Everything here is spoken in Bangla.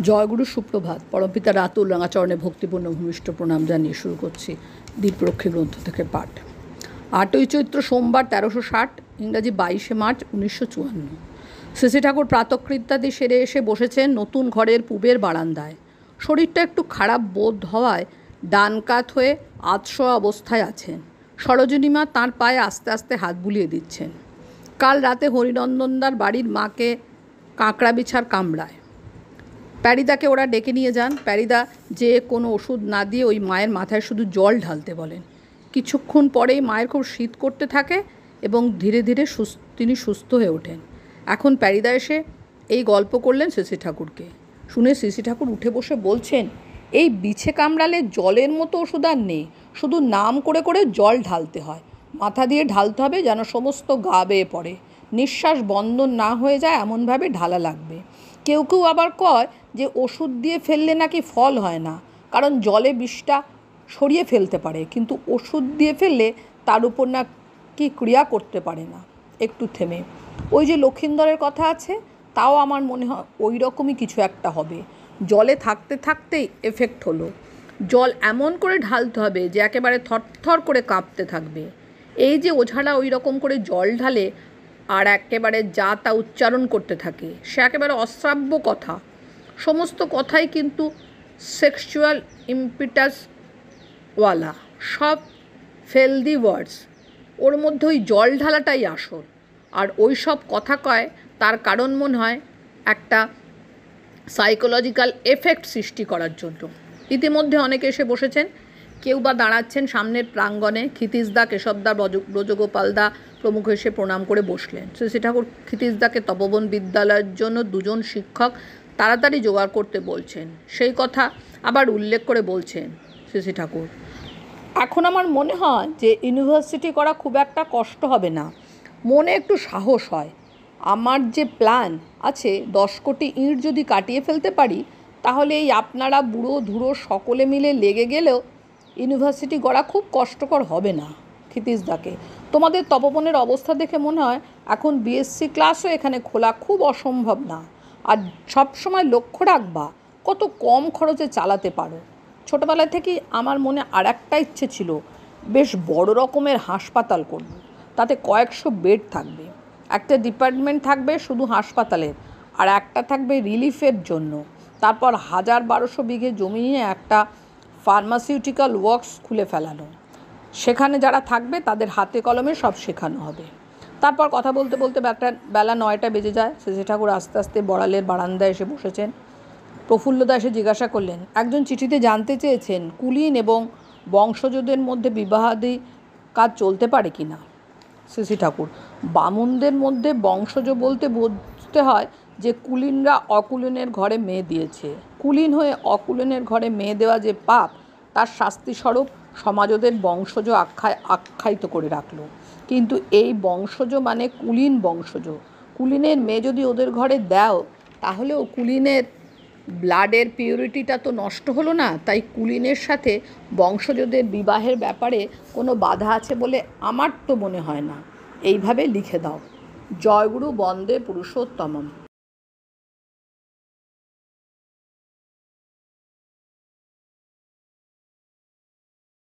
জয়গুরু সুপ্রভাত। পরমপিতা রাতুল রাঙাচরণে ভক্তিপূর্ণ ভূমিষ্ঠ প্রণাম জানিয়ে শুরু করছি দীপরক্ষী গ্রন্থ থেকে পাঠ। 8ই চৈত্র সোমবার 1360, ইংরাজি 22শে মার্চ 1954। শ্রী ঠাকুর প্রাতকৃত্যাদি সেরে এসে বসেছেন নতুন ঘরের পূবের বারান্দায়। শরীরটা একটু খারাপ বোধ হওয়ায় ডান কাত হয়ে আধশোয়া অবস্থায় আছেন। সরোজিনীমা তাঁর পায়ে আস্তে আস্তে হাত বুলিয়ে দিচ্ছেন। কাল রাতে হরিনন্দনদার বাড়ির মাকে কাঁকড়া বিছার কামড়ায়। প্যারিদাকে ওরা ডেকে নিয়ে যান। প্যারিদা যে কোনো ওষুধ না দিয়ে ওই মায়ের মাথায় শুধু জল ঢালতে বলেন। কিছুক্ষণ পরেই মায়ের খুব শীত করতে থাকে এবং ধীরে ধীরে তিনি সুস্থ হয়ে ওঠেন। এখন প্যারিদা এসে এই গল্প করলেন শ্রী ঠাকুরকে। শুনে শ্রী ঠাকুর উঠে বসে বলছেন, এই বিছে কামড়ালে জলের মতো ওষুধ আর নেই, শুধু নাম করে করে জল ঢালতে হয়। মাথা দিয়ে ঢালতে হবে যেন সমস্ত গা বেয়ে পড়ে, নিঃশ্বাস বন্ধ না হয়ে যায় এমনভাবে ঢালা লাগবে। কেউ কেউ আবার কয় যে ওষুধ দিয়ে ফেললে নাকি ফল হয় না, কারণ জলে বিষটা সরিয়ে ফেলতে পারে, কিন্তু ওষুধ দিয়ে ফেললে তার উপর নাকি ক্রিয়া করতে পারে না। একটু থেমে, ওই যে লক্ষিন্দরের কথা আছে, তাও আমার মনে হয় ওই রকমই কিছু একটা হবে। জলে থাকতে থাকতেই এফেক্ট হলো। জল এমন করে ঢালতে হবে যে একেবারে থরথর করে কাঁপতে থাকবে। এই যে ওঝারা ওই রকম করে জল ঢালে আর একেবারে যা তা উচ্চারণ করতে থাকে, সে একেবারে অশ্রাব্য কথা। সমস্ত কথাই কিন্তু সেক্সুয়াল ইম্পিটাসওয়ালা, সব ফেলদি ওয়ার্ডস। ওর মধ্যে ওই জল ঢালাটাই আসল। আর ওই সব কথা কয় তার কারণ মনে হয় একটা সাইকোলজিক্যাল এফেক্ট সৃষ্টি করার জন্য। ইতিমধ্যে অনেকে এসে বসেছেন, কেউ বা দাঁড়াচ্ছেন সামনের প্রাঙ্গণে। ক্ষিতীশদা, কেশবদা, ব্রজগোপালদা প্রমুখ এসে প্রণাম করে বসলেন। শ্রী ঠাকুর ক্ষিতীশদাকে তপবন বিদ্যালয়ের জন্য 2জন শিক্ষক তাড়াতাড়ি জোগাড় করতে বলছেন। সেই কথা আবার উল্লেখ করে বলছেন শ্রী ঠাকুর, এখন আমার মনে হয় যে ইউনিভার্সিটি করা খুব একটা কষ্ট হবে না, মনে একটু সাহস হয়। আমার যে প্ল্যান আছে, 10 কোটি ইঁট যদি কাটিয়ে ফেলতে পারি, তাহলে এই আপনারা বুড়ো ধুড়ো সকলে মিলে লেগে গেলেও ইউনিভার্সিটি গড়া খুব কষ্টকর হবে না। ক্ষিতীশদাকে, তোমাদের তপবনের অবস্থা দেখে মনে হয় এখন বিএসসি ক্লাসও এখানে খোলা খুব অসম্ভব না। আর সবসময় লক্ষ্য রাখবা কত কম খরচে চালাতে পারো। ছোটোবেলা থেকেই আমার মনে আর একটা ইচ্ছে ছিল, বেশ বড় রকমের হাসপাতাল করব। তাতে কয়েকশো বেড থাকবে। একটা ডিপার্টমেন্ট থাকবে শুধু হাসপাতালের, আর একটা থাকবে রিলিফের জন্য। তারপর 1000-1200 বিঘে জমি নিয়ে একটা ফার্মাসিউটিক্যাল ওয়ার্কস খুলে ফেলানো। সেখানে যারা থাকবে তাদের হাতে কলমে সব শেখানো হবে। তারপর কথা বলতে বলতে বেলা 9টা বেজে যায়। শ্রী ঠাকুর আস্তে আস্তে বড়ালের বারান্দায় এসে বসেছেন। প্রফুল্লদা এসে জিজ্ঞাসা করলেন, একজন চিঠিতে জানতে চেয়েছেন কুলীন এবং বংশজদের মধ্যে বিবাহাদি কাজ চলতে পারে কি না। শ্রী ঠাকুর, বামুনদের মধ্যে বংশজ বলতে বুঝতে হয় যে কুলীনরা অকুলীনের ঘরে মেয়ে দিয়েছে। কুলীন হয়ে অকুলীনের ঘরে মেয়ে দেওয়া যে পাপ, তার শাস্তিস্বরূপ সমাজ ওদের বংশজ আখ্যায়িত করে রাখল। কিন্তু এই বংশজ মানে কুলীন বংশজ। কুলীনের মেয়ে যদি ওদের ঘরে দাও, তাহলেও কুলীনের ব্লাডের পিউরিটিটা তো নষ্ট হলো না। তাই কুলীনের সাথে বংশজদের বিবাহের ব্যাপারে কোনো বাধা আছে বলে আমার তো মনে হয় না। এইভাবে লিখে দাও। জয়গুরু বন্দে পুরুষোত্তমম।